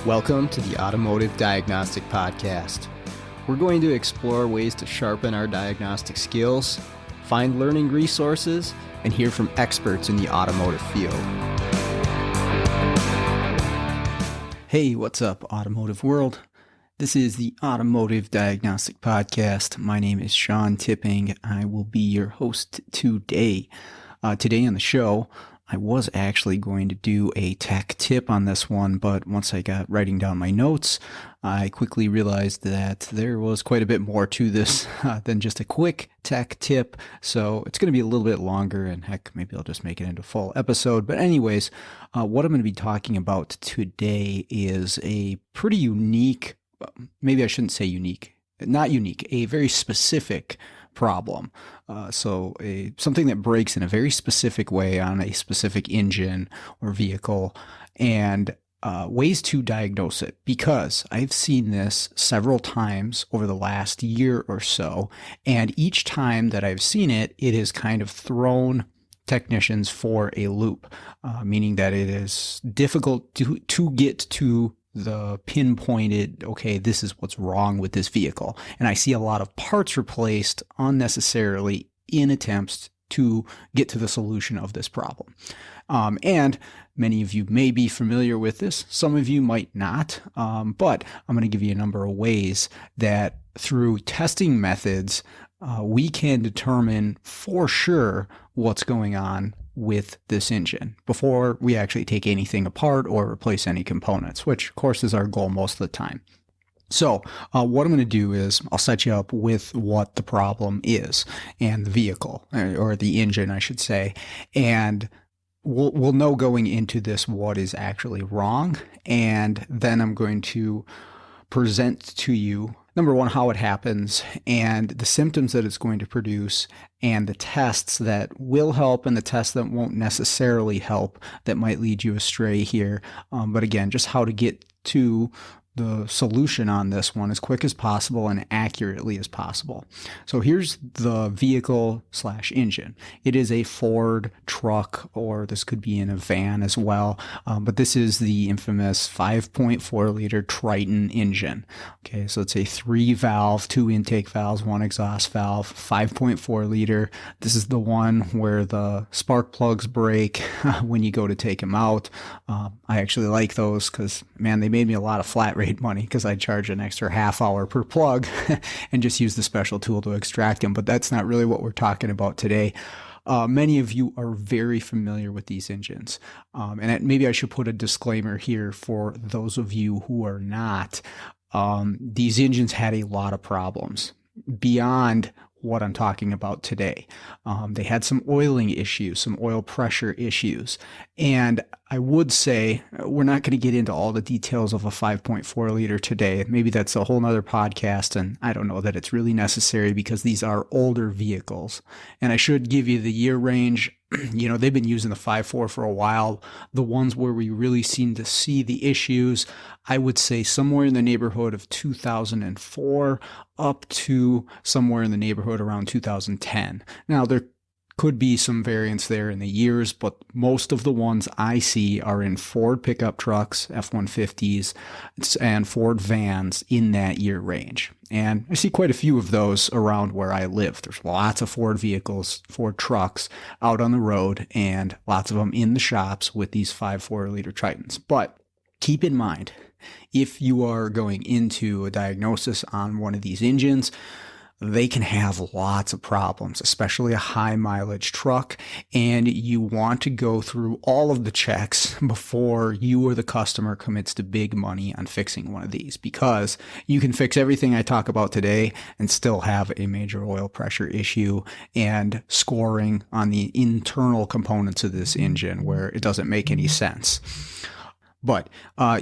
Welcome to the Automotive Diagnostic Podcast. We're going to explore ways to sharpen our diagnostic skills, find learning resources, and hear from experts in the automotive field. Hey, what's up, automotive world? This is the Automotive Diagnostic Podcast. My name is Sean Tipping. I will be your host today. Today on the show, I was actually going to do a tech tip on this one, but once I got writing down my notes, I quickly realized that there was quite a bit more to this than just a quick tech tip. So it's going to be a little bit longer, and heck, maybe I'll just make it into a full episode. But anyways, what I'm going to be talking about today is a pretty unique, maybe I shouldn't say unique, not unique, a very specific problem. Something that breaks in a very specific way on a specific engine or vehicle, and ways to diagnose it, because I've seen this several times over the last year or so, and each time that I've seen it, it has kind of thrown technicians for a loop, meaning that it is difficult to get to the pinpointed, okay, this is what's wrong with this vehicle. And I see a lot of parts replaced unnecessarily in attempts to get to the solution of this problem. And many of you may be familiar with this. Some of you might not, but I'm going to give you a number of ways that through testing methods, we can determine for sure what's going on with this engine before we actually take anything apart or replace any components, which of course is our goal most of the time. So what I'm going to do is I'll set you up with what the problem is and the vehicle, or the engine, I should say, and we'll know going into this what is actually wrong, and then I'm going to present to you, number one, how it happens and the symptoms that it's going to produce, and the tests that will help and the tests that won't necessarily help that might lead you astray here. But again, just how to get to the solution on this one as quick as possible and accurately as possible. So here's the vehicle / engine. It is a Ford truck, or this could be in a van as well. But this is the infamous 5.4 liter Triton engine. Okay, so it's a 3-valve, 2 intake valves, 1 exhaust valve, 5.4 liter. This is the one where the spark plugs break when you go to take them out. I actually like those because, man, they made me a lot of flat rate money because I charge an extra half hour per plug and just use the special tool to extract them. But that's not really what we're talking about today. Many of you are very familiar with these engines. And maybe I should put a disclaimer here for those of you who are not. These engines had a lot of problems beyond what I'm talking about today. They had some oiling issues, some oil pressure issues. And I would say we're not going to get into all the details of a 5.4 liter today. Maybe that's a whole nother podcast, and I don't know that it's really necessary because these are older vehicles. And I should give you the year range. You know, they've been using the 5.4 for a while. The ones where we really seem to see the issues, I would say somewhere in the neighborhood of 2004 up to somewhere in the neighborhood around 2010. Now, there could be some variance there in the years, but most of the ones I see are in Ford pickup trucks, F-150s, and Ford vans in that year range. And I see quite a few of those around where I live. There's lots of Ford vehicles, Ford trucks out on the road, and lots of them in the shops with these 5.4 liter Tritons. But keep in mind, if you are going into a diagnosis on one of these engines, they can have lots of problems, especially a high mileage truck, and you want to go through all of the checks before you or the customer commits to big money on fixing one of these, because you can fix everything I talk about today and still have a major oil pressure issue and scoring on the internal components of this engine where it doesn't make any sense. But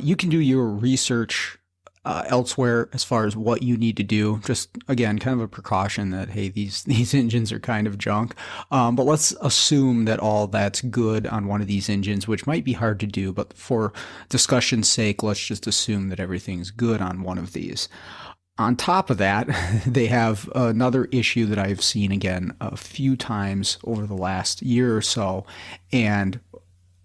you can do your research elsewhere as far as what you need to do. Just again, kind of a precaution that, hey, these engines are kind of junk. But let's assume that all that's good on one of these engines, which might be hard to do, but for discussion's sake, let's just assume that everything's good on one of these. On top of that, they have another issue that I've seen again a few times over the last year or so, and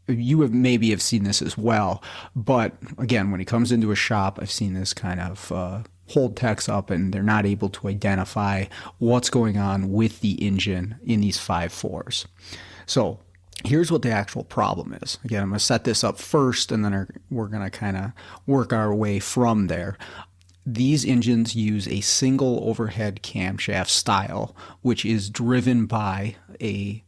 you have maybe have seen this as well. But again, when it comes into a shop, I've seen this kind of hold techs up and they're not able to identify what's going on with the engine in these 5.4s. So here's what the actual problem is. Again, I'm going to set this up first and then we're going to kind of work our way from there. These engines use a single overhead camshaft style, which is driven by a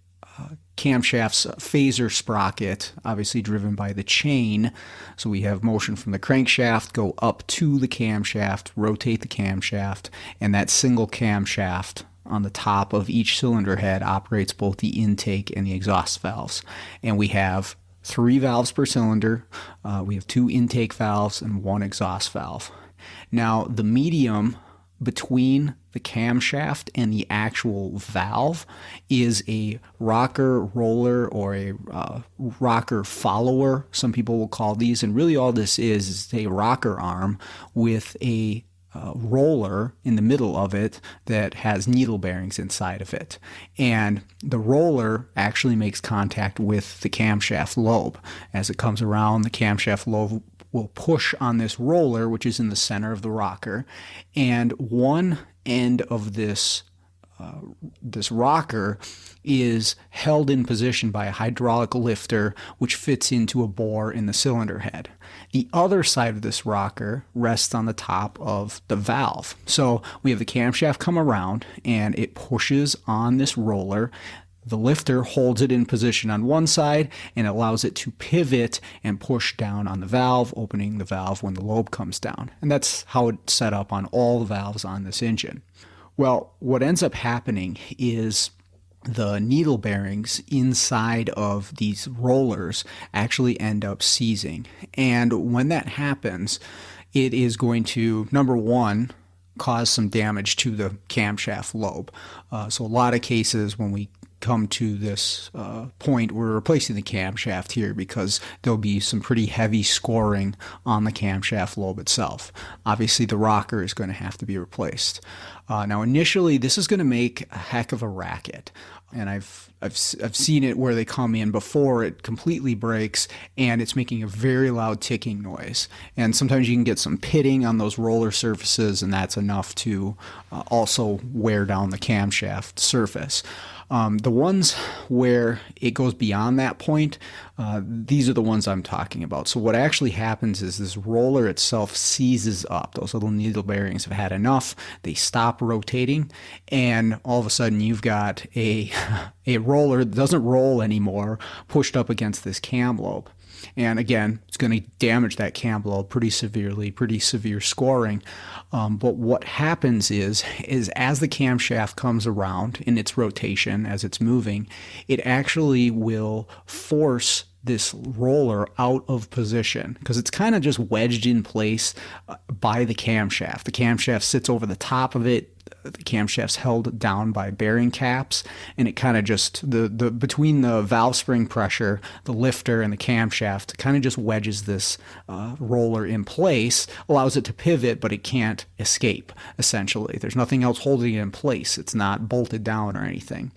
camshaft's phaser sprocket, obviously driven by the chain. So we have motion from the crankshaft go up to the camshaft, rotate the camshaft, and that single camshaft on the top of each cylinder head operates both the intake and the exhaust valves. And we have 3 valves per cylinder. We have 2 intake valves and 1 exhaust valve. Now, the medium between the camshaft and the actual valve is a rocker roller or a rocker follower, some people will call these. And really all this is a rocker arm with a roller in the middle of it that has needle bearings inside of it. And the roller actually makes contact with the camshaft lobe. As it comes around, the camshaft lobe will push on this roller, which is in the center of the rocker, and one end of this rocker is held in position by a hydraulic lifter which fits into a bore in the cylinder head. The other side of this rocker rests on the top of the valve. So we have the camshaft come around and it pushes on this roller. The lifter holds it in position on one side and allows it to pivot and push down on the valve, opening the valve when the lobe comes down. And that's how it's set up on all the valves on this engine. Well, what ends up happening is the needle bearings inside of these rollers actually end up seizing. And when that happens, it is going to, number one, cause some damage to the camshaft lobe. So a lot of cases when we come to this point, we're replacing the camshaft here because there'll be some pretty heavy scoring on the camshaft lobe itself. Obviously, the rocker is going to have to be replaced. Now, initially, this is going to make a heck of a racket. And I've seen it where they come in before it completely breaks and it's making a very loud ticking noise. And sometimes you can get some pitting on those roller surfaces, and that's enough to also wear down the camshaft surface. The ones where it goes beyond that point, these are the ones I'm talking about. So what actually happens is this roller itself seizes up. Those little needle bearings have had enough. They stop rotating, and all of a sudden you've got a roller that doesn't roll anymore pushed up against this cam lobe. And again, it's going to damage that cam lobe pretty severely, pretty severe scoring. But what happens is as the camshaft comes around in its rotation, as it's moving, it actually will force this roller out of position because it's kind of just wedged in place by the camshaft. The camshaft sits over the top of it. The camshaft's held down by bearing caps, and it kind of just the between the valve spring pressure, the lifter, and the camshaft kind of just wedges this roller in place, allows it to pivot, but it can't escape. Essentially, there's nothing else holding it in place. It's not bolted down or anything.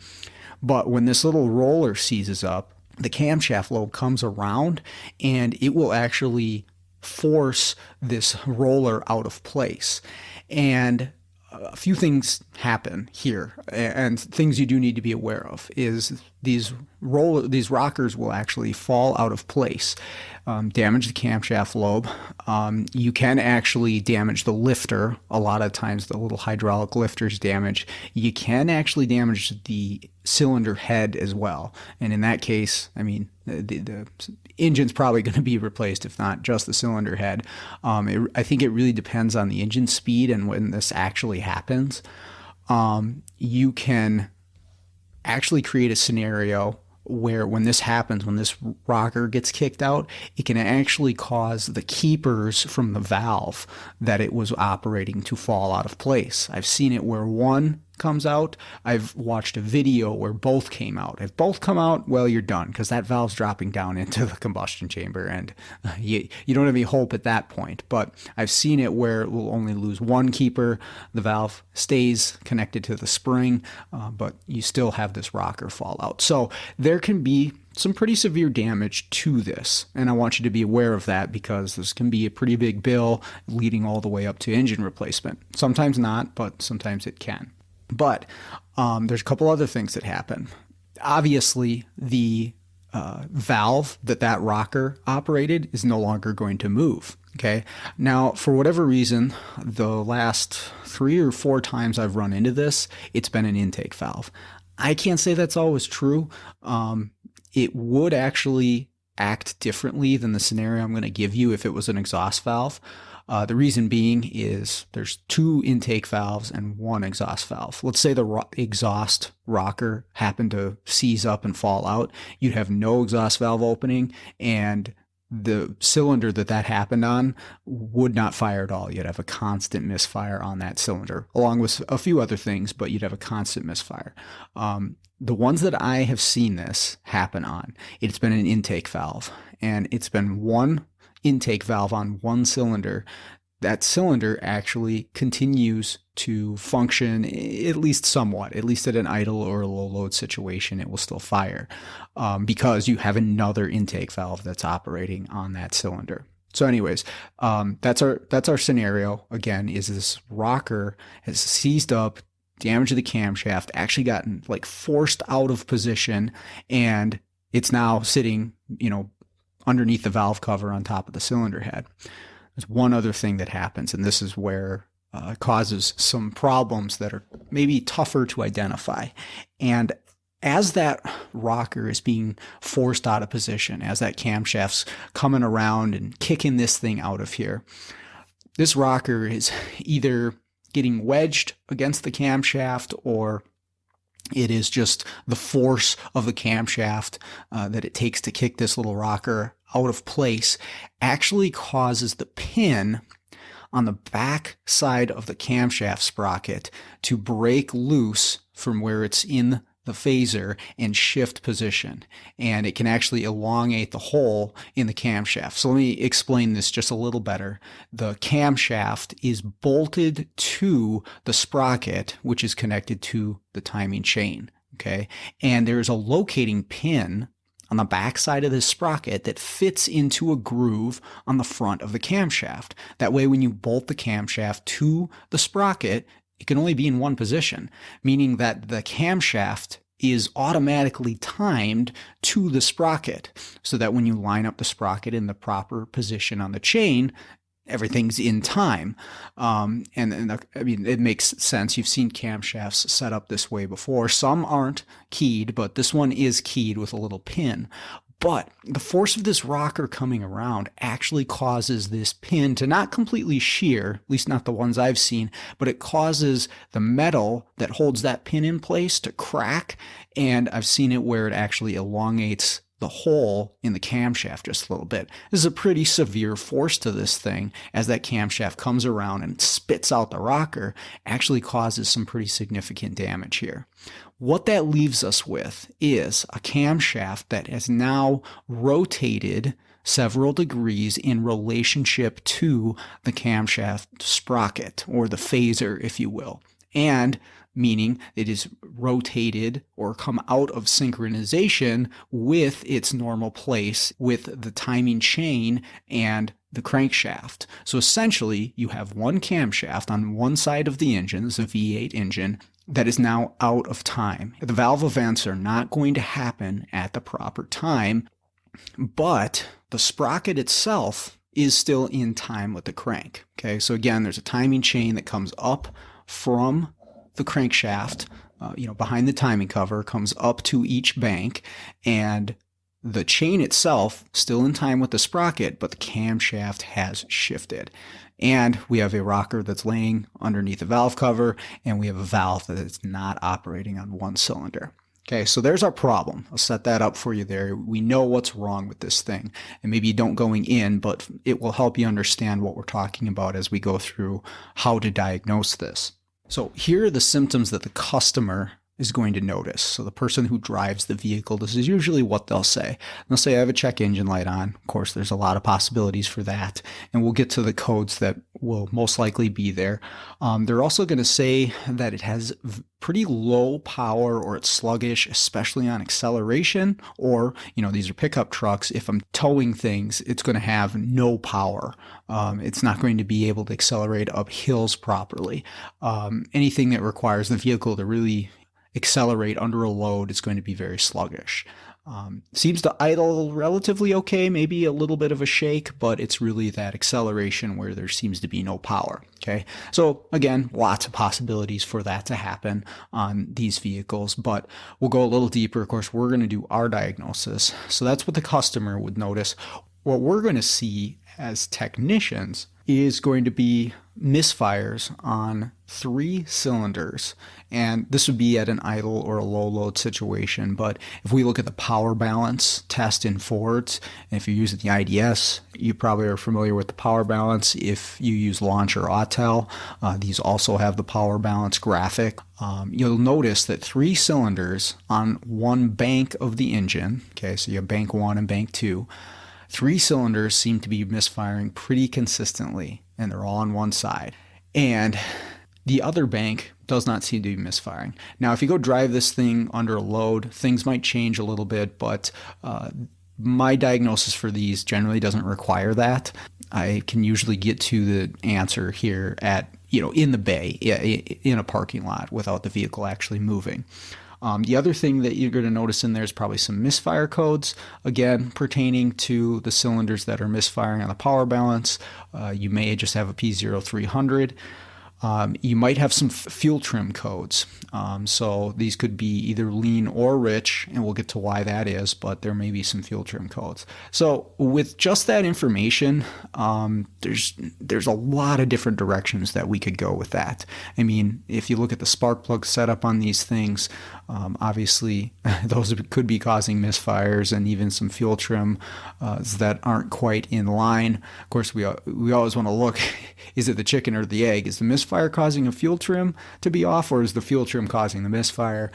But when this little roller seizes up, the camshaft lobe comes around, and it will actually force this roller out of place. And a few things happen here, and things you do need to be aware of is these rockers will actually fall out of place, damage the camshaft lobe. You can actually damage the lifter. A lot of times the little hydraulic lifters damage. You can actually damage the cylinder head as well. And in that case, I mean, the engine's probably going to be replaced, if not just the cylinder head. I think it really depends on the engine speed and when this actually happens. You can actually create a scenario where when this happens, when this rocker gets kicked out, it can actually cause the keepers from the valve that it was operating to fall out of place. I've seen it where one comes out. I've watched a video where both came out. If both come out, well, you're done, because that valve's dropping down into the combustion chamber, and you don't have any hope at that point. But I've seen it where it will only lose one keeper. The valve stays connected to the spring, but you still have this rocker fall out. So there can be some pretty severe damage to this, and I want you to be aware of that, because this can be a pretty big bill leading all the way up to engine replacement. Sometimes not, but sometimes it can. But there's a couple other things that happen. Obviously, the valve that rocker operated is no longer going to move. Okay. Now, for whatever reason, the last 3 or 4 times I've run into this, it's been an intake valve. I can't say that's always true. It would actually act differently than the scenario I'm going to give you if it was an exhaust valve. The reason being is there's 2 intake valves and 1 exhaust valve. Let's say the exhaust rocker happened to seize up and fall out. You'd have no exhaust valve opening, and the cylinder that happened on would not fire at all. You'd have a constant misfire on that cylinder, along with a few other things, but you'd have a constant misfire. The ones that I have seen this happen on, it's been an intake valve, and it's been 1 intake valve on 1 cylinder. That cylinder actually continues to function, at least somewhat, at least at an idle or a low load situation, it will still fire, because you have another intake valve that's operating on that cylinder. So anyways, that's our scenario. Again, is this rocker has seized up, damage to the camshaft, actually gotten like forced out of position, and it's now sitting, underneath the valve cover on top of the cylinder head. There's one other thing that happens, and this is where it causes some problems that are maybe tougher to identify. And as that rocker is being forced out of position, as that camshaft's coming around and kicking this thing out of here, this rocker is either getting wedged against the camshaft, or it is just the force of the camshaft that it takes to kick this little rocker out of place actually causes the pin on the back side of the camshaft sprocket to break loose from where it's in the phaser and shift position, and it can actually elongate the hole in the camshaft. So let me explain this just a little better. The camshaft is bolted to the sprocket, which is connected to the timing chain, okay? And there's a locating pin on the back side of this sprocket that fits into a groove on the front of the camshaft. That way, when you bolt the camshaft to the sprocket, it can only be in one position, meaning that the camshaft is automatically timed to the sprocket, so that when you line up the sprocket in the proper position on the chain, everything's in time. I mean, it makes sense. You've seen camshafts set up this way before. Some aren't keyed, but this one is keyed with a little pin. But the force of this rocker coming around actually causes this pin to not completely shear, at least not the ones I've seen, but it causes the metal that holds that pin in place to crack. And I've seen it where it actually elongates the hole in the camshaft just a little bit. This is a pretty severe force to this thing, as that camshaft comes around and spits out the rocker, actually causes some pretty significant damage here. What that leaves us with is a camshaft that has now rotated several degrees in relationship to the camshaft sprocket, or the phaser, if you will. And meaning it is rotated or come out of synchronization with its normal place with the timing chain and the crankshaft. So essentially, you have one camshaft on one side of the engine, this is a V8 engine, that is now out of time. The valve events are not going to happen at the proper time, but the sprocket itself is still in time with the crank. Okay, so again, there's a timing chain that comes up from the crankshaft, behind the timing cover, comes up to each bank, and the chain itself still in time with the sprocket, but the camshaft has shifted. And we have a rocker that's laying underneath the valve cover, and we have a valve that is not operating on one cylinder. Okay, so there's our problem. I'll set that up for you there. We know what's wrong with this thing, and maybe you don't going in, but it will help you understand what we're talking about as we go through how to diagnose this. So here are the symptoms that the customer is going to notice. So the person who drives the vehicle, this is usually what they'll say. They'll say, I have a check engine light on. Of course, there's a lot of possibilities for that. And we'll get to the codes that will most likely be there. They're also going to say that it has pretty low power, or it's sluggish, especially on acceleration, or, these are pickup trucks. If I'm towing things, it's going to have no power. It's not going to be able to accelerate up hills properly. Anything that requires the vehicle to really accelerate under a load is going to be very sluggish. Seems to idle relatively okay, maybe a little bit of a shake, but it's really that acceleration where there seems to be no power. Okay, so again, lots of possibilities for that to happen on these vehicles, but we'll go a little deeper. Of course, we're going to do our diagnosis. So that's what the customer would notice. What we're going to see as technicians is going to be misfires on 3 cylinders. And this would be at an idle or a low load situation. But if we look at the power balance test in Fords, and if you're using the IDS, you probably are familiar with the power balance. If you use Launch or Autel, these also have the power balance graphic. You'll notice that 3 cylinders on one bank of the engine, okay, so you have bank 1 and bank 2, 3 cylinders seem to be misfiring pretty consistently, and they're all on one side. And the other bank does not seem to be misfiring. Now, if you go drive this thing under a load, things might change a little bit, but my diagnosis for these generally doesn't require that. I can usually get to the answer here at, in the bay, in a parking lot without the vehicle actually moving. The other thing that you're going to notice in there is probably some misfire codes, again, pertaining to the cylinders that are misfiring on the power balance. You may just have a P0300. You might have some fuel trim codes. So these could be either lean or rich, and we'll get to why that is, but there may be some fuel trim codes. So with just that information, there's a lot of different directions that we could go with that. I mean, if you look at the spark plug setup on these things, obviously those could be causing misfires, and even some fuel trim that aren't quite in line. Of course, we always want to look, is it the chicken or the egg? Is the misfire causing a fuel trim to be off, or is the fuel trim causing the misfire?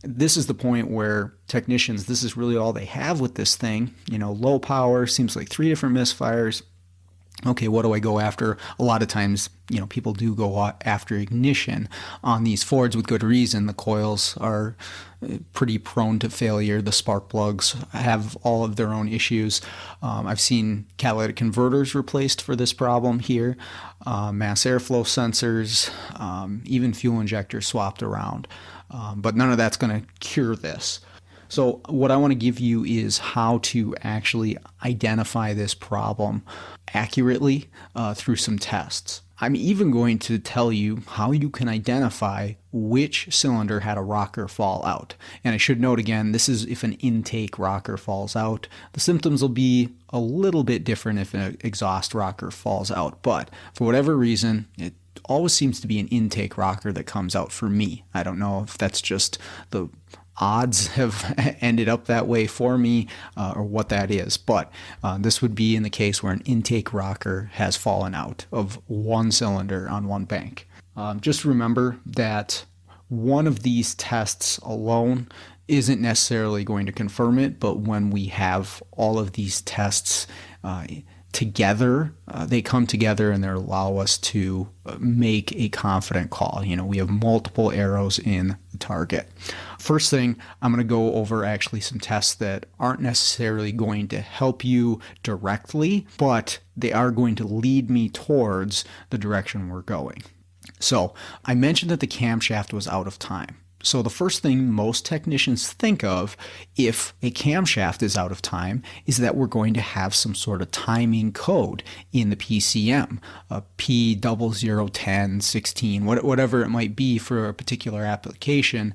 This is the point where technicians, this is really all they have with this thing. Low power, seems like 3 different misfires. Okay, what do I go after? A lot of times, people do go after ignition on these Fords with good reason. The coils are pretty prone to failure. The spark plugs have all of their own issues. I've seen catalytic converters replaced for this problem here, mass airflow sensors, even fuel injectors swapped around. But none of that's going to cure this. So what I want to give you is how to actually identify this problem accurately through some tests. I'm even going to tell you how you can identify which cylinder had a rocker fall out. And I should note again, this is if an intake rocker falls out. The symptoms will be a little bit different if an exhaust rocker falls out. But for whatever reason, it always seems to be an intake rocker that comes out for me. I don't know if that's just the odds have ended up that way for me or what that is, but this would be in the case where an intake rocker has fallen out of one cylinder on one bank. Just remember that one of these tests alone isn't necessarily going to confirm it, but when we have all of these tests together, they come together and they allow us to make a confident call. We have multiple arrows in the target. First thing, I'm going to go over actually some tests that aren't necessarily going to help you directly, but they are going to lead me towards the direction we're going. So I mentioned that the camshaft was out of time. So the first thing most technicians think of if a camshaft is out of time is that we're going to have some sort of timing code in the PCM, a P0010, 16, whatever it might be for a particular application.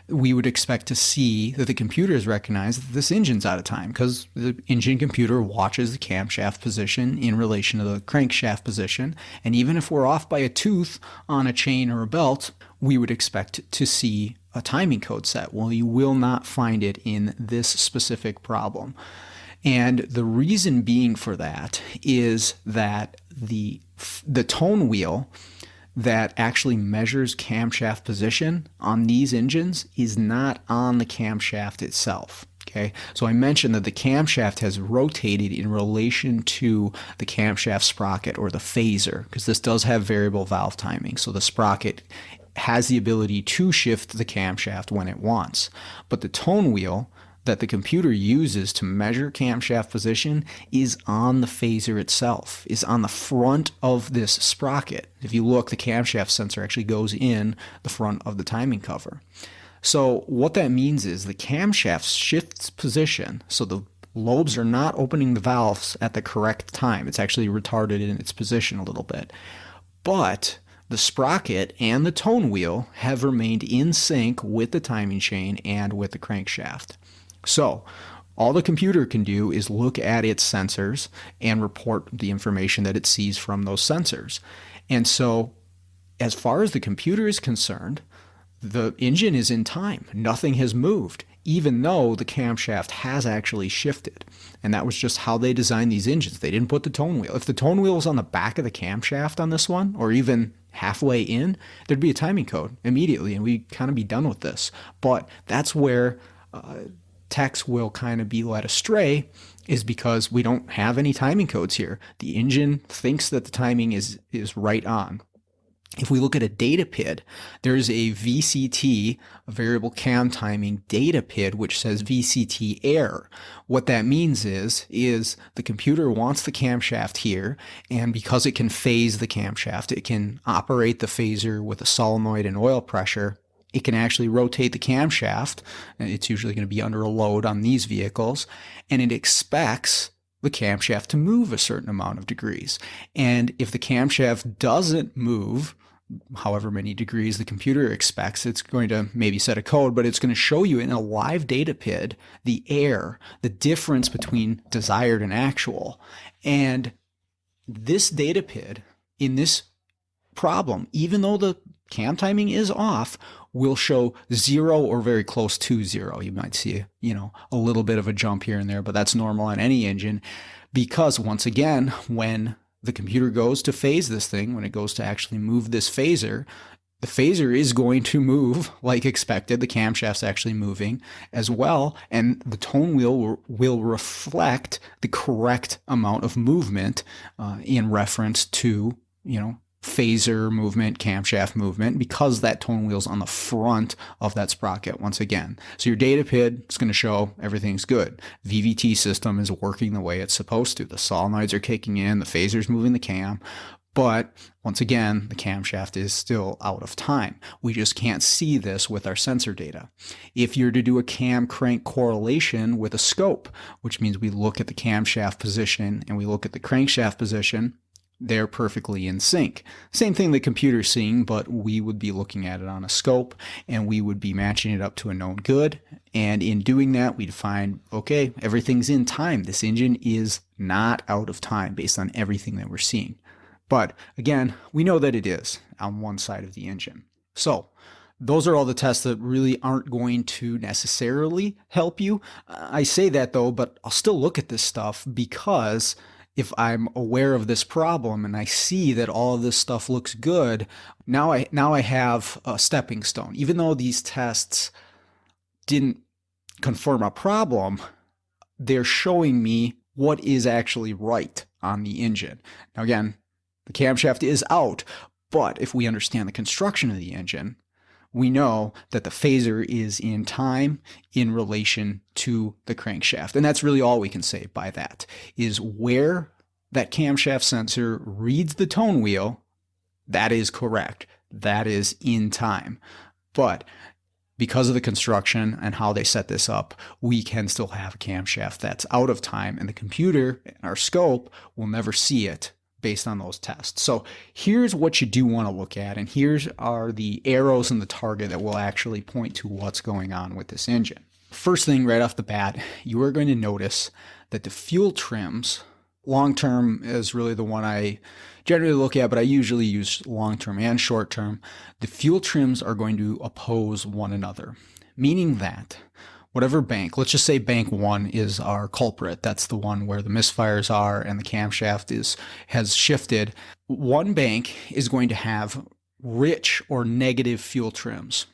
We would expect to see that the computer has recognized that this engine's out of time because the engine computer watches the camshaft position in relation to the crankshaft position. And even if we're off by a tooth on a chain or a belt, we would expect to see a timing code set. Well, you will not find it in this specific problem. And the reason being for that is that the tone wheel that actually measures camshaft position on these engines is not on the camshaft itself. Okay, so I mentioned that the camshaft has rotated in relation to the camshaft sprocket or the phaser, because this does have variable valve timing. So the sprocket has the ability to shift the camshaft when it wants. But the tone wheel that the computer uses to measure camshaft position is on the phaser itself, is on the front of this sprocket. If you look, the camshaft sensor actually goes in the front of the timing cover. So what that means is the camshaft shifts position, so the lobes are not opening the valves at the correct time. It's actually retarded in its position a little bit. But the sprocket and the tone wheel have remained in sync with the timing chain and with the crankshaft. So all the computer can do is look at its sensors and report the information that it sees from those sensors. And so as far as the computer is concerned, the engine is in time. Nothing has moved, even though the camshaft has actually shifted. And that was just how they designed these engines. They didn't put the tone wheel. If the tone wheel was on the back of the camshaft on this one, or even halfway in, there'd be a timing code immediately, and we'd kind of be done with this. But that's where techs will kind of be led astray, is because we don't have any timing codes here. The engine thinks that the timing is right on. If we look at a data PID, there's a VCT, a variable cam timing data PID, which says VCT error. What that means is the computer wants the camshaft here, and because it can phase the camshaft, it can operate the phaser with a solenoid and oil pressure, it can actually rotate the camshaft. It's usually going to be under a load on these vehicles, and it expects the camshaft to move a certain amount of degrees. And if the camshaft doesn't move however many degrees the computer expects, it's going to maybe set a code, but it's going to show you in a live data PID the error, the difference between desired and actual. And this data PID in this problem, even though the cam timing is off, will show 0 or very close to 0. You might see, a little bit of a jump here and there, but that's normal on any engine, because once again, when the computer goes to phase this thing, when it goes to actually move this phaser, the phaser is going to move like expected. The camshaft's actually moving as well, and the tone wheel will reflect the correct amount of movement in reference to, phaser movement, camshaft movement, because that tone wheel's on the front of that sprocket once again. So your data PID is going to show everything's good. VVT system is working the way it's supposed to. The solenoids are kicking in, the phaser's moving the cam, but once again, the camshaft is still out of time. We just can't see this with our sensor data. If you're to do a cam crank correlation with a scope, which means we look at the camshaft position and we look at the crankshaft position, they're perfectly in sync. Same thing the computer's seeing, but we would be looking at it on a scope, and we would be matching it up to a known good. And in doing that, we'd find, okay, everything's in time. This engine is not out of time based on everything that we're seeing. But again, we know that it is on one side of the engine. So those are all the tests that really aren't going to necessarily help you. I say that though, but I'll still look at this stuff, because if I'm aware of this problem and I see that all of this stuff looks good, now I have a stepping stone. Even though these tests didn't confirm a problem, they're showing me what is actually right on the engine. Now again, the camshaft is out, but if we understand the construction of the engine, we know that the phaser is in time in relation to the crankshaft. And that's really all we can say by that, is where that camshaft sensor reads the tone wheel, that is correct. That is in time. But because of the construction and how they set this up, we can still have a camshaft that's out of time, and the computer and our scope will never see it based on those tests. So here's what you do want to look at, and here's are the arrows in the target that will actually point to what's going on with this engine. First thing right off the bat, you are going to notice that the fuel trims, long term is really the one I generally look at, but I usually use long term and short term. The fuel trims are going to oppose one another, meaning that whatever bank, let's just say bank 1 is our culprit. That's the one where the misfires are and the camshaft has shifted. One bank is going to have rich or negative fuel trims.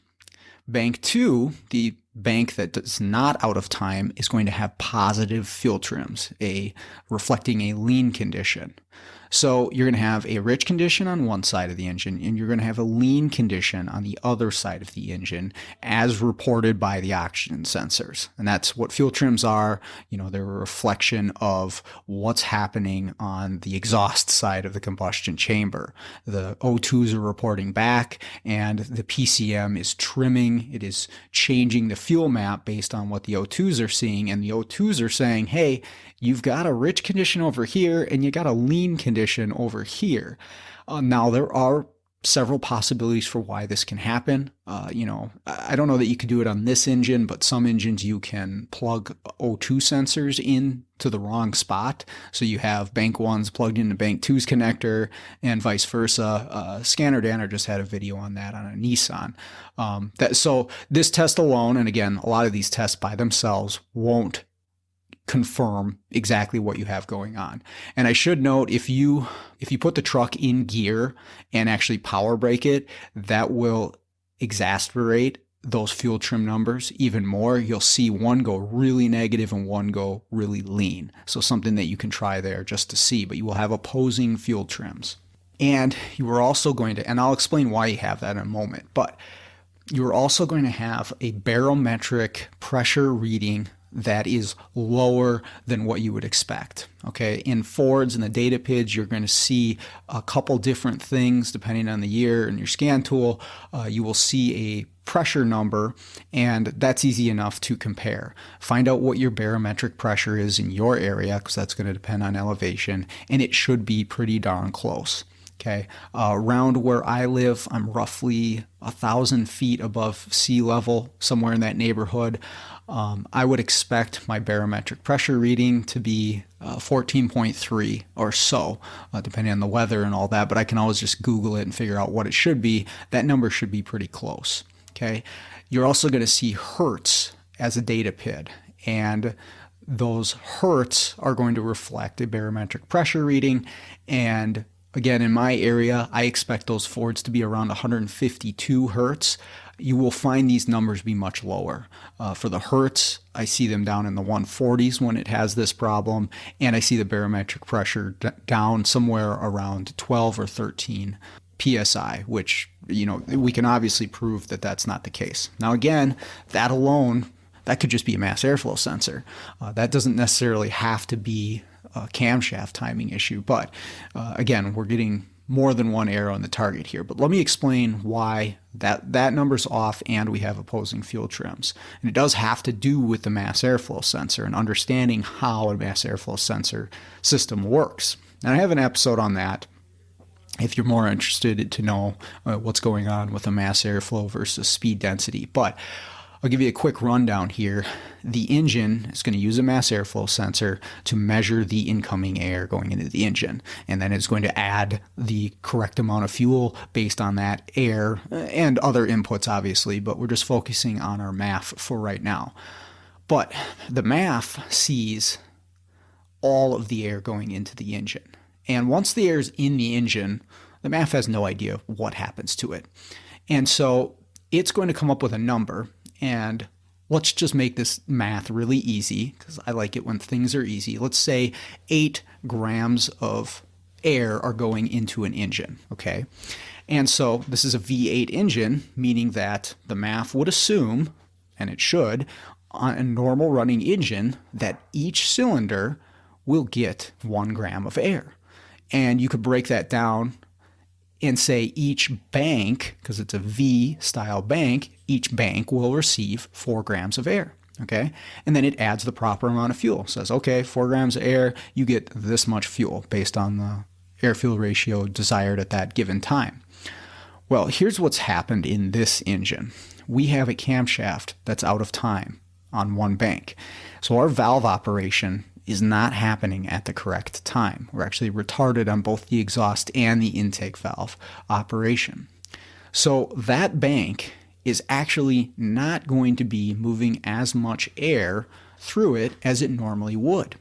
Bank 2, the bank that is not out of time, is going to have positive fuel trims, reflecting a lean condition. So you're going to have a rich condition on one side of the engine, and you're going to have a lean condition on the other side of the engine, as reported by the oxygen sensors. And that's what fuel trims are. They're a reflection of what's happening on the exhaust side of the combustion chamber. The O2s are reporting back, and the PCM is trimming. It is changing the fuel map based on what the O2s are seeing, and the O2s are saying, hey, you've got a rich condition over here, and you got a lean condition over here. Now, there are several possibilities for why this can happen. I don't know that you could do it on this engine, but some engines you can plug O2 sensors in to the wrong spot. So you have bank 1's plugged into bank 2's connector and vice versa. Scanner Danner just had a video on that on a Nissan. So this test alone, and again, a lot of these tests by themselves won't confirm exactly what you have going on. And I should note, if you put the truck in gear and actually power brake it, that will exacerbate those fuel trim numbers even more. You'll see one go really negative and one go really lean. So something that you can try there just to see, but you will have opposing fuel trims. And you are also going to, and I'll explain why you have that in a moment, but you're also going to have a barometric pressure reading that is lower than what you would expect. Okay, in Fords and the data PIDs, you're going to see a couple different things depending on the year and your scan tool. You will see a pressure number, and that's easy enough to compare. Find out what your barometric pressure is in your area, because that's going to depend on elevation, and it should be pretty darn close. Okay, around where I live, I'm roughly 1,000 feet above sea level, somewhere in that neighborhood. I would expect my barometric pressure reading to be 14.3 or so, depending on the weather and all that, but I can always just Google it and figure out what it should be. That number should be pretty close. Okay, you're also going to see hertz as a data PID, and those hertz are going to reflect a barometric pressure reading. And again, in my area, I expect those Fords to be around 152 hertz. You will find these numbers be much lower. For the hertz, I see them down in the 140s when it has this problem, and I see the barometric pressure down somewhere around 12 or 13 PSI, which, we can obviously prove that that's not the case. Now, again, that alone, that could just be a mass airflow sensor. That doesn't necessarily have to be a camshaft timing issue, but again, we're getting more than one arrow in the target here. But let me explain why that number's off and we have opposing fuel trims. And it does have to do with the mass airflow sensor and understanding how a mass airflow sensor system works. And I have an episode on that if you're more interested to know what's going on with a mass airflow versus speed density. But I'll give you a quick rundown here. The engine is going to use a mass airflow sensor to measure the incoming air going into the engine. And then it's going to add the correct amount of fuel based on that air and other inputs, obviously, but we're just focusing on our MAF for right now. But the MAF sees all of the air going into the engine. And once the air is in the engine, the MAF has no idea what happens to it. And so it's going to come up with a number. And let's just make this math really easy, because I like it when things are easy. Let's say 8 grams of air are going into an engine, okay? And so this is a V8 engine, meaning that the MAF would assume, and it should, on a normal running engine, that each cylinder will get 1 gram of air. And you could break that down and say each bank, because it's a V-style bank, each bank will receive 4 grams of air, okay? And then it adds the proper amount of fuel. It says, okay, 4 grams of air, you get this much fuel based on the air-fuel ratio desired at that given time. Well, here's what's happened in this engine. We have a camshaft that's out of time on one bank. So our valve operation is not happening at the correct time. We're actually retarded on both the exhaust and the intake valve operation. So that bank is actually not going to be moving as much air through it as it normally would.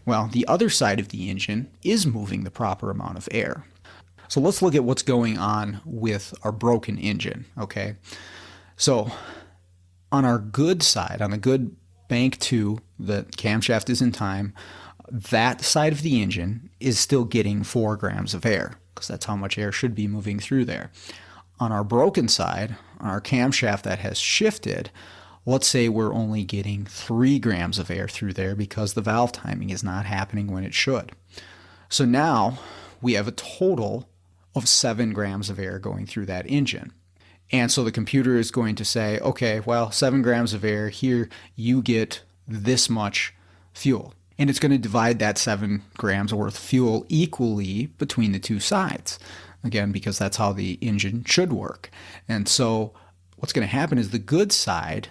Well, the other side of the engine is moving the proper amount of air. So let's look at what's going on with our broken engine, okay? So on our good side, on the good bank 2, the camshaft is in time, that side of the engine is still getting 4 grams of air, because that's how much air should be moving through there. On our broken side, on our camshaft that has shifted, let's say we're only getting 3 grams of air through there because the valve timing is not happening when it should. So now we have a total of 7 grams of air going through that engine. And so the computer is going to say, okay, well, 7 grams of air, here you get this much fuel. And it's going to divide that 7 grams worth of fuel equally between the two sides. Again, because that's how the engine should work. And so what's going to happen is the good side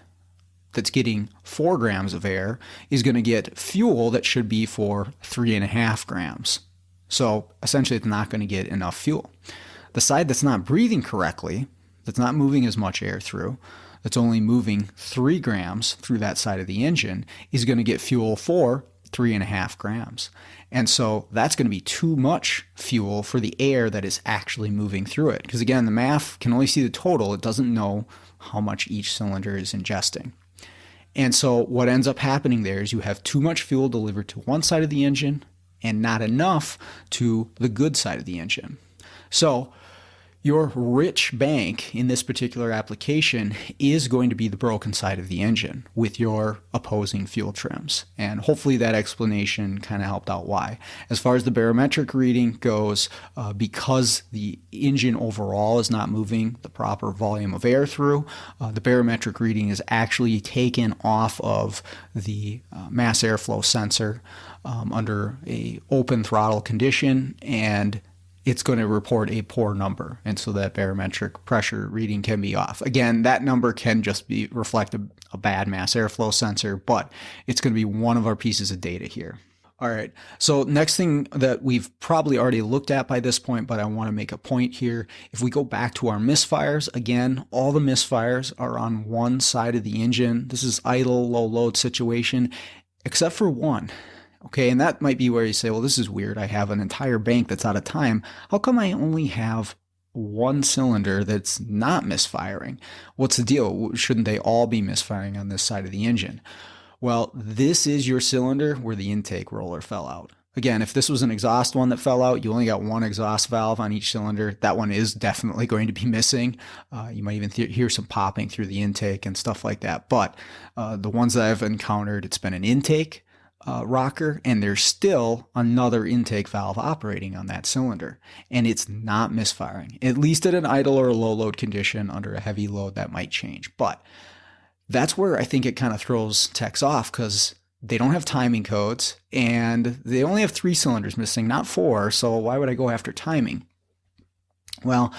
that's getting 4 grams of air is going to get fuel that should be for 3.5 grams. So essentially it's not going to get enough fuel. The side that's not breathing correctly, that's not moving as much air through, that's only moving 3 grams through that side of the engine, is going to get fuel for 3.5 grams. And so that's going to be too much fuel for the air that is actually moving through it. Because again, the MAF can only see the total. It doesn't know how much each cylinder is ingesting. And so what ends up happening there is you have too much fuel delivered to one side of the engine and not enough to the good side of the engine. So your rich bank in this particular application is going to be the broken side of the engine with your opposing fuel trims. And hopefully that explanation kind of helped out why. As far as the barometric reading goes, because the engine overall is not moving the proper volume of air through, the barometric reading is actually taken off of the mass airflow sensor under a open throttle condition, and it's going to report a poor number. And so that barometric pressure reading can be off. Again, that number can just reflect a bad mass airflow sensor, but it's going to be one of our pieces of data here. All right, so next thing that we've probably already looked at by this point, but I want to make a point here. If we go back to our misfires, again, all the misfires are on one side of the engine. This is idle, low load situation, except for one. Okay, and that might be where you say, well, this is weird. I have an entire bank that's out of time. How come I only have one cylinder that's not misfiring? What's the deal? Shouldn't they all be misfiring on this side of the engine? Well, this is your cylinder where the intake roller fell out. Again, if this was an exhaust one that fell out, you only got one exhaust valve on each cylinder. That one is definitely going to be missing. You might even hear some popping through the intake and stuff like that. But the ones that I've encountered, it's been an intake rocker, and there's still another intake valve operating on that cylinder, and it's not misfiring. At least at an idle or a low load condition. Under a heavy load, that might change. But that's where I think it kind of throws techs off, because they don't have timing codes, and they only have 3 cylinders missing, not 4. So why would I go after timing? Well,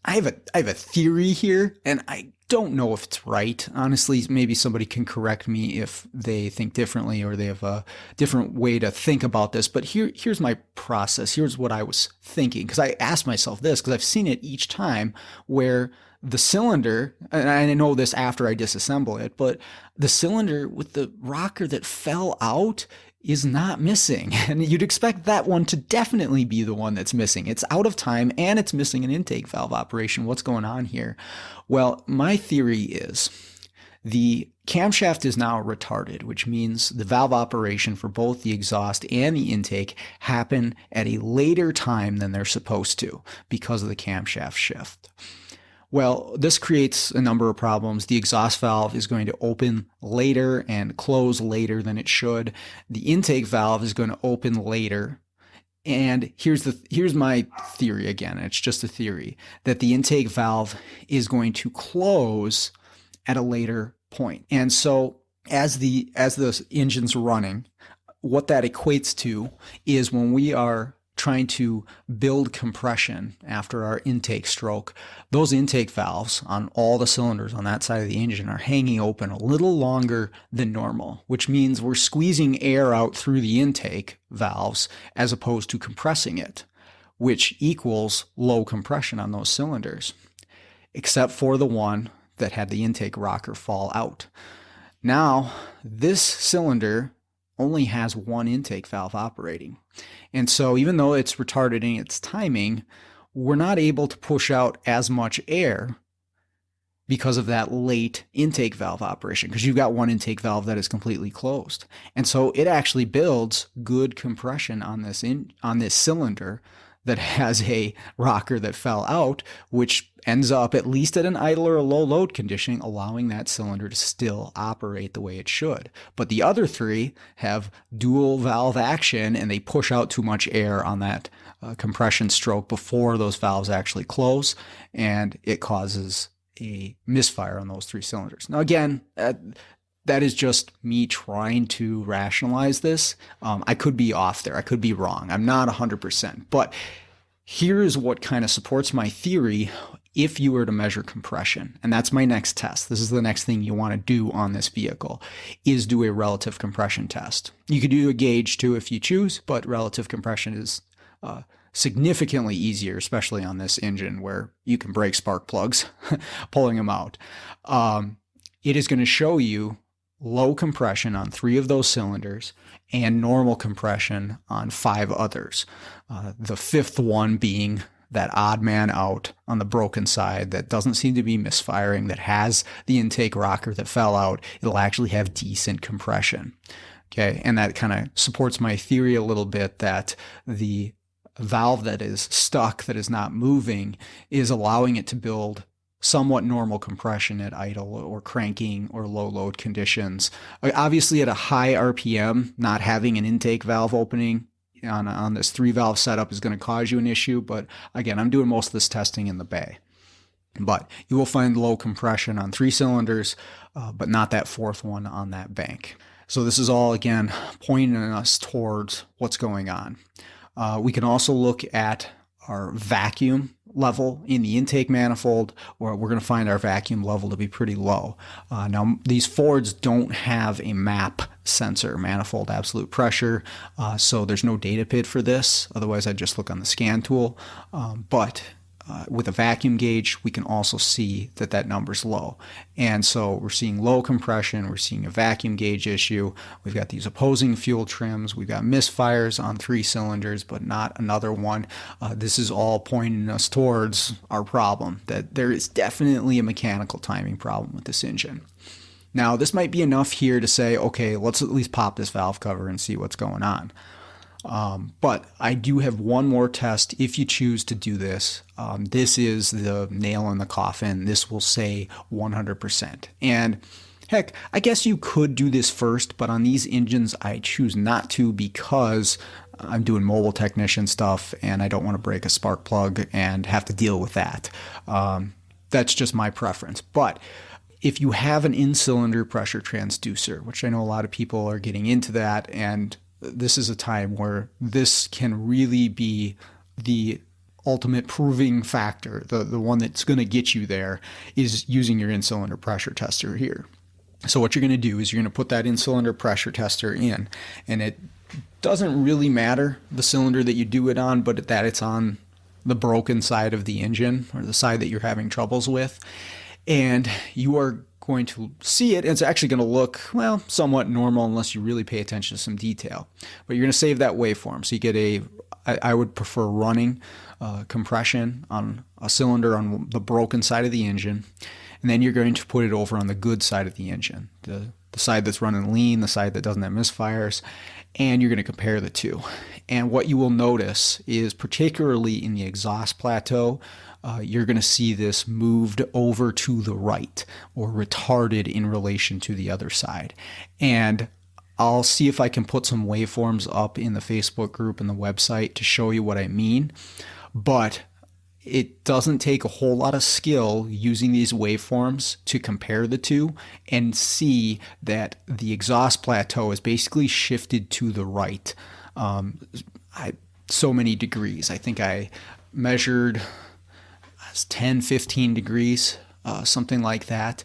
I have a theory here, and I don't know if it's right. Honestly, maybe somebody can correct me if they think differently or they have a different way to think about this. But here's my process. Here's what I was thinking, because I asked myself this, because I've seen it each time where the cylinder, and I know this after I disassemble it, but the cylinder with the rocker that fell out is not missing. And you'd expect that one to definitely be the one that's missing. It's out of time and it's missing an intake valve operation. What's going on here? Well, my theory is the camshaft is now retarded, which means the valve operation for both the exhaust and the intake happen at a later time than they're supposed to because of the camshaft shift. Well, this creates a number of problems. The exhaust valve is going to open later and close later than it should. The intake valve is going to open later. And here's my theory again, it's just a theory, that the intake valve is going to close at a later point. And so as the engine's running, what that equates to is when we are trying to build compression after our intake stroke, those intake valves on all the cylinders on that side of the engine are hanging open a little longer than normal, which means we're squeezing air out through the intake valves as opposed to compressing it, which equals low compression on those cylinders, except for the one that had the intake rocker fall out. Now, this cylinder only has one intake valve operating. And so even though it's retarded in its timing, we're not able to push out as much air because of that late intake valve operation, because you've got one intake valve that is completely closed. And so it actually builds good compression on this cylinder that has a rocker that fell out, which ends up, at least at an idle or a low load condition, allowing that cylinder to still operate the way it should. But the other three have dual valve action, and they push out too much air on that compression stroke before those valves actually close, and it causes a misfire on those three cylinders. Now, again, that is just me trying to rationalize this. I could be off there. I could be wrong. I'm not 100%. But here's what kind of supports my theory if you were to measure compression. And that's my next test. This is the next thing you want to do on this vehicle, is do a relative compression test. You could do a gauge too if you choose, but relative compression is significantly easier, especially on this engine where you can break spark plugs pulling them out. It is going to show you low compression on 3 of those cylinders and normal compression on 5 others. The 5th one being that odd man out on the broken side that doesn't seem to be misfiring, that has the intake rocker that fell out. It'll actually have decent compression. Okay, and that kind of supports my theory a little bit that the valve that is stuck, that is not moving, is allowing it to build somewhat normal compression at idle or cranking or low load conditions. Obviously at a high RPM, not having an intake valve opening on this 3-valve setup is going to cause you an issue. But again, I'm doing most of this testing in the bay. But you will find low compression on 3 cylinders, but not that 4th one on that bank. So this is all, again, pointing us towards what's going on. We can also look at our vacuum level in the intake manifold, where we're going to find our vacuum level to be pretty low. Now, these Fords don't have a MAP sensor, manifold absolute pressure, so there's no data pit for this. Otherwise, I'd just look on the scan tool. But with a vacuum gauge, we can also see that that number's low. And so we're seeing low compression, we're seeing a vacuum gauge issue, we've got these opposing fuel trims, we've got misfires on 3 cylinders, but not another one. This is all pointing us towards our problem, that there is definitely a mechanical timing problem with this engine. Now, this might be enough here to say, okay, let's at least pop this valve cover and see what's going on. But I do have one more test if you choose to do this. This is the nail in the coffin. This will say 100%. And heck, I guess you could do this first, but on these engines, I choose not to because I'm doing mobile technician stuff and I don't want to break a spark plug and have to deal with that. That's just my preference. But if you have an in-cylinder pressure transducer, which I know a lot of people are getting into that, and this is a time where this can really be the ultimate proving factor, the one that's going to get you there, is using your in-cylinder pressure tester here. So what you're going to do is you're going to put that in-cylinder pressure tester in, and it doesn't really matter the cylinder that you do it on, but that it's on the broken side of the engine or the side that you're having troubles with. And you are going to see it. It's actually going to look, well, somewhat normal unless you really pay attention to some detail. But you're going to save that waveform. So you get I would prefer running compression on a cylinder on the broken side of the engine. And then you're going to put it over on the good side of the engine, the side that's running lean, the side that doesn't have misfires. And you're going to compare the two. And what you will notice is, particularly in the exhaust plateau, you're going to see this moved over to the right or retarded in relation to the other side. And I'll see if I can put some waveforms up in the Facebook group and the website to show you what I mean. But it doesn't take a whole lot of skill using these waveforms to compare the two and see that the exhaust plateau is basically shifted to the right so many degrees. I think I measured 10, 15 degrees, something like that.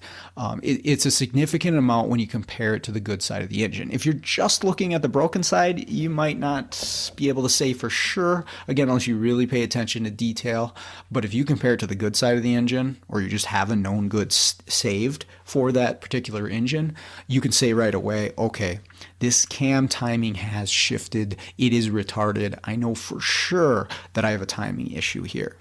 It's a significant amount when you compare it to the good side of the engine. If you're just looking at the broken side, you might not be able to say for sure, again, unless you really pay attention to detail. But if you compare it to the good side of the engine, or you just have a known good saved for that particular engine, you can say right away, okay, this cam timing has shifted. It is retarded. I know for sure that I have a timing issue here.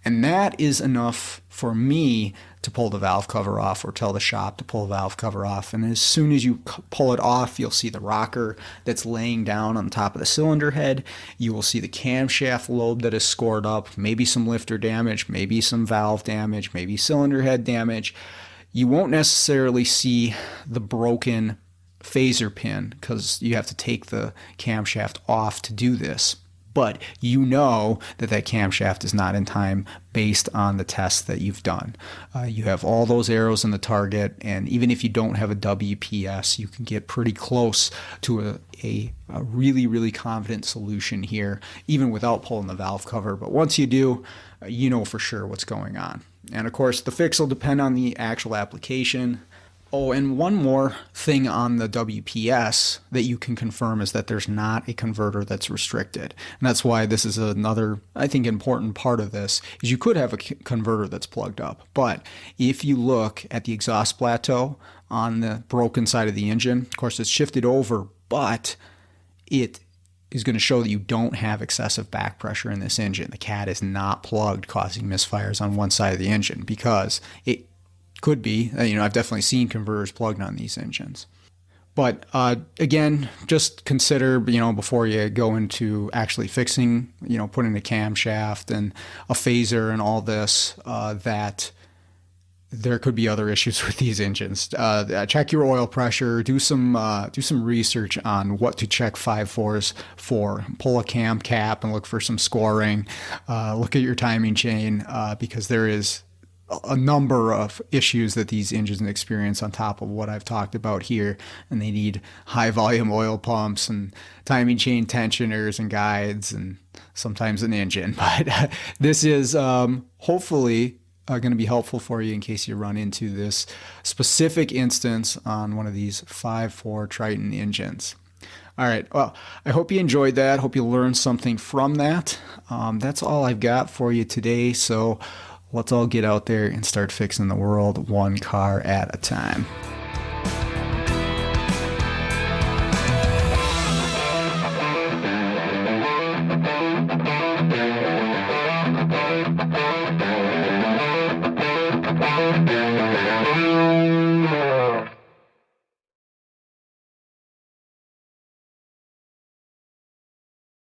And that is enough for me to pull the valve cover off, or tell the shop to pull the valve cover off. And as soon as you pull it off, you'll see the rocker that's laying down on top of the cylinder head. You will see the camshaft lobe that is scored up, maybe some lifter damage, maybe some valve damage, maybe cylinder head damage. You won't necessarily see the broken phaser pin because you have to take the camshaft off to do this. But you know that that camshaft is not in time based on the tests that you've done. You have all those arrows in the target, and even if you don't have a WPS, you can get pretty close to a really, really confident solution here, even without pulling the valve cover. But once you do, you know for sure what's going on. And of course, the fix will depend on the actual application. Oh, and one more thing on the WPS that you can confirm is that there's not a converter that's restricted. And that's why this is another, I think, important part of this, is you could have a converter that's plugged up. But if you look at the exhaust plateau on the broken side of the engine, of course, it's shifted over, but it is going to show that you don't have excessive back pressure in this engine. The cat is not plugged, causing misfires on one side of the engine, because it could be, I've definitely seen converters plugged on these engines. But again, just consider, before you go into actually fixing, putting a camshaft and a phaser and all this, that there could be other issues with these engines. Check your oil pressure. Do some research on what to check 5.4s for. Pull a cam cap and look for some scoring. Look at your timing chain, because there is a number of issues that these engines experience on top of what I've talked about here, and they need high volume oil pumps and timing chain tensioners and guides and sometimes an engine. But this is hopefully going to be helpful for you in case you run into this specific instance on one of these 5.4 Triton engines. All right. Well, I hope you enjoyed that. Hope you learned something from that. That's all I've got for you today. So let's all get out there and start fixing the world one car at a time.